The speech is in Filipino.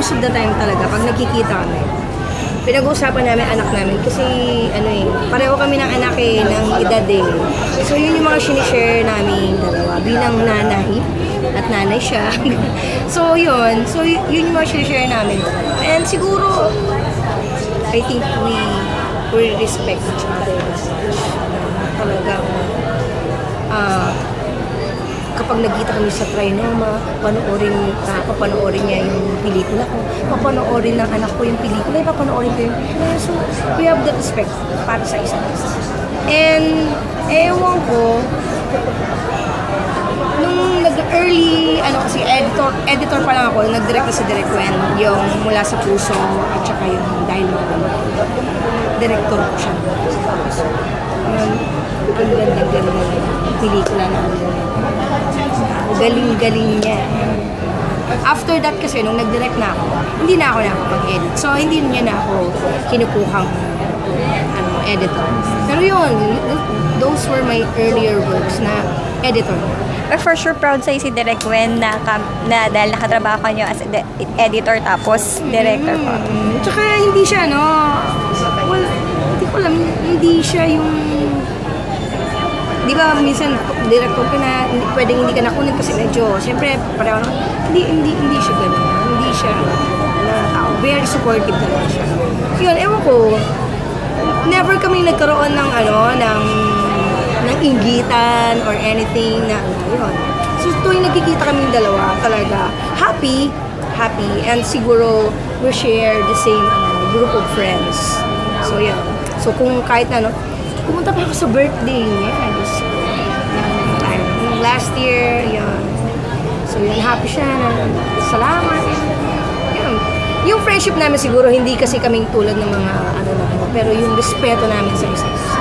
most of the time talaga, pag nagkikita kami, pinag-uusapan namin anak namin kasi pareho kami ng anak ng edad eh. So yun yung mga sinishare namin dalawa bilang nanay at nanay siya. So yun yung mga sinishare namin dalawa. And siguro, I think we respect each other. Talagang, kapag nagkita kami sa Trinoma, papanoorin niya yung pelikula ko, papanoorin ng anak ko yung pelikula, papanoorin ko yung pelikula. So, we have that respect para sa isa't isa. And, ewan ko, nung nag-early, kasi editor pa lang ako, nag-direct na si Direk Wen, yung Mula sa Puso, at saka yung Dahil Magdamag. Director ko siya. Yun, ang ganda-ganda yung pelikula na galing-galing niya. After that kasi, nung nag-direct na ako, hindi na ako nakapag-edit. So, hindi niya na ako kinukuhang editor. Pero yun, those were my earlier works na editor. But for sure, proud sa'yo si Direk Wen na dahil nakatrabaho ka niyo as editor tapos director pa. Tsaka hindi siya, well, hindi ko alam, hindi siya yung di ba minsan director ka na pwedeng hindi ka nakunin kasi medyo siyempre pareho hindi siya gano'n, hindi siya tao, very supportive talaga siya. Yun, ewan ko, never kami nagkaroon ng ng inggitan or anything na yun. So tuwing nagkikita kaming dalawa talaga happy and siguro we share the same group of friends. So yun, so kung kahit pumunta pa ako sa birthday niya. Last year, yun. So yun, happy siya. Salamat. Yun. Yung friendship namin siguro, hindi kasi kaming tulad ng mga pero yung respeto namin sa isa't isa.